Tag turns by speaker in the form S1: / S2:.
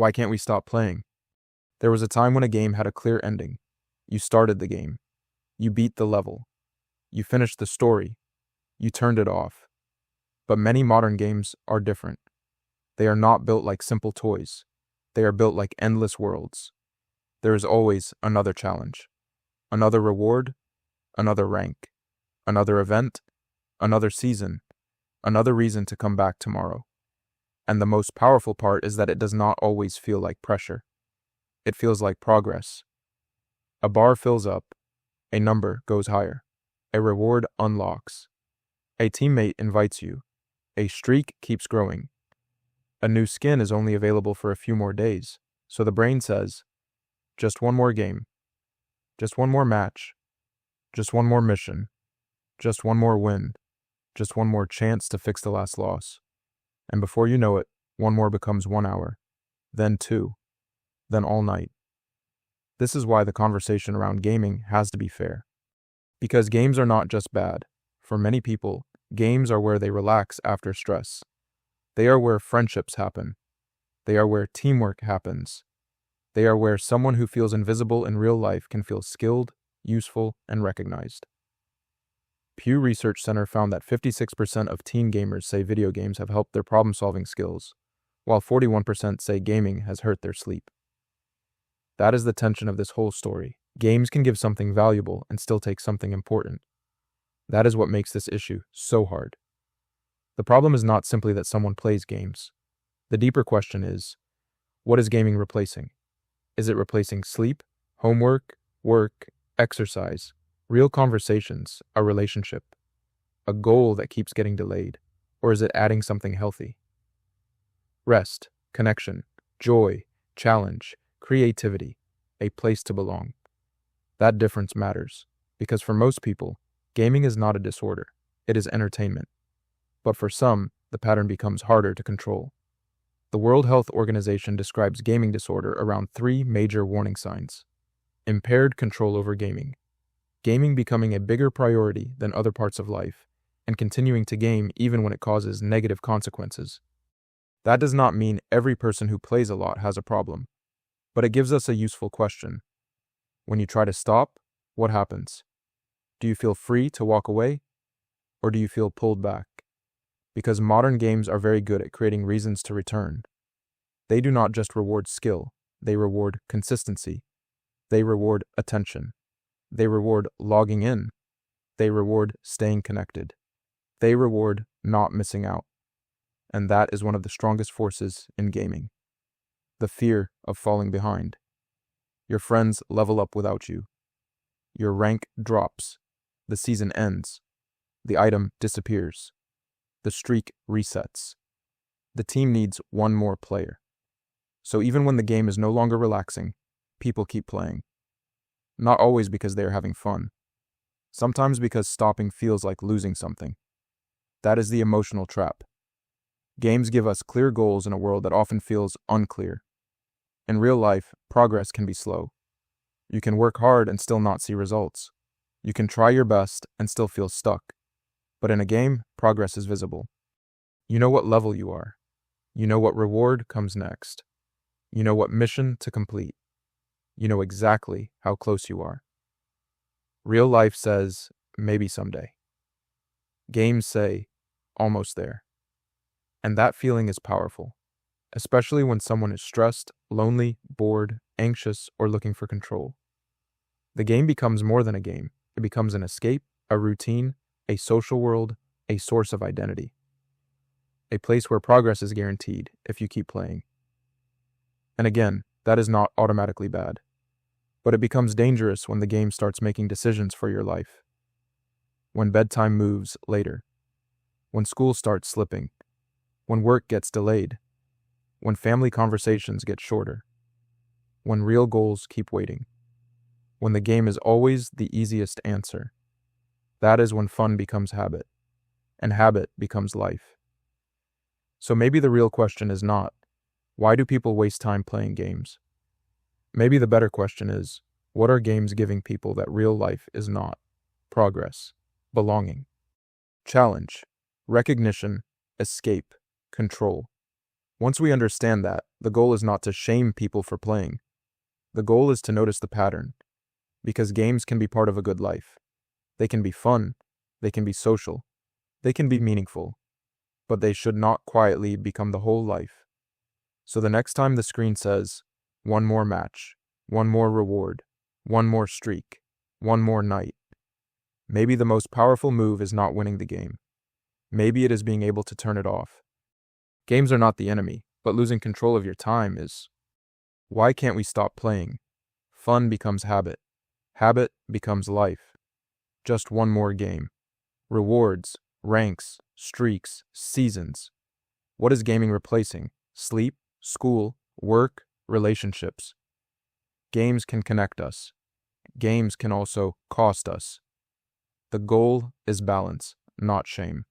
S1: Why can't we stop playing? There was a time when a game had a clear ending. You started the game. You beat the level. You finished the story. You turned it off. But many modern games are different. They are not built like simple toys. They are built like endless worlds. There is always another challenge, another reward, another rank, another event, another season, another reason to come back tomorrow. And the most powerful part is that it does not always feel like pressure. It feels like progress. A bar fills up, a number goes higher, a reward unlocks, a teammate invites you, a streak keeps growing. A new skin is only available for a few more days, so the brain says, just one more game, just one more match, just one more mission, just one more win, just one more chance to fix the last loss. And before you know it, one more becomes 1 hour, then 2, then all night. This is why the conversation around gaming has to be fair. Because games are not just bad. For many people, games are where they relax after stress. They are where friendships happen. They are where teamwork happens. They are where someone who feels invisible in real life can feel skilled, useful, and recognized. Pew Research Center found that 56% of teen gamers say video games have helped their problem-solving skills, while 41% say gaming has hurt their sleep. That is the tension of this whole story. Games can give something valuable and still take something important. That is what makes this issue so hard. The problem is not simply that someone plays games. The deeper question is, what is gaming replacing? Is it replacing sleep, homework, work, exercise, real conversations, a relationship, a goal that keeps getting delayed? Or is it adding something healthy? Rest, connection, joy, challenge, creativity, a place to belong. That difference matters, because for most people, gaming is not a disorder, it is entertainment. But for some, the pattern becomes harder to control. The World Health Organization describes gaming disorder around 3 major warning signs. Impaired control over gaming. Gaming becoming a bigger priority than other parts of life, and continuing to game even when it causes negative consequences. That does not mean every person who plays a lot has a problem, but it gives us a useful question. When you try to stop, what happens? Do you feel free to walk away? Or do you feel pulled back? Because modern games are very good at creating reasons to return. They do not just reward skill, they reward consistency. They reward attention. They reward logging in. They reward staying connected. They reward not missing out. And that is one of the strongest forces in gaming. The fear of falling behind. Your friends level up without you. Your rank drops. The season ends. The item disappears. The streak resets. The team needs one more player. So even when the game is no longer relaxing, people keep playing. Not always because they are having fun. Sometimes because stopping feels like losing something. That is the emotional trap. Games give us clear goals in a world that often feels unclear. In real life, progress can be slow. You can work hard and still not see results. You can try your best and still feel stuck. But in a game, progress is visible. You know what level you are. You know what reward comes next. You know what mission to complete. You know exactly how close you are. Real life says, maybe someday. Games say, almost there. And that feeling is powerful, especially when someone is stressed, lonely, bored, anxious, or looking for control. The game becomes more than a game. It becomes an escape, a routine, a social world, a source of identity. A place where progress is guaranteed if you keep playing. And again, that is not automatically bad. But it becomes dangerous when the game starts making decisions for your life. When bedtime moves later. When school starts slipping. When work gets delayed. When family conversations get shorter. When real goals keep waiting. When the game is always the easiest answer. That is when fun becomes habit. And habit becomes life. So maybe the real question is not, why do people waste time playing games? Maybe the better question is, what are games giving people that real life is not? Progress, belonging, challenge, recognition, escape, control. Once we understand that, the goal is not to shame people for playing. The goal is to notice the pattern, because games can be part of a good life. They can be fun, they can be social, they can be meaningful, but they should not quietly become the whole life. So the next time the screen says, one more match, one more reward, one more streak, one more night, maybe the most powerful move is not winning the game. Maybe it is being able to turn it off. Games are not the enemy, but losing control of your time is. Why can't we stop playing? Fun becomes habit. Habit becomes life. Just one more game. Rewards, ranks, streaks, seasons. What is gaming replacing? Sleep, school, work, relationships. Games can connect us. Games can also cost us. The goal is balance, not shame.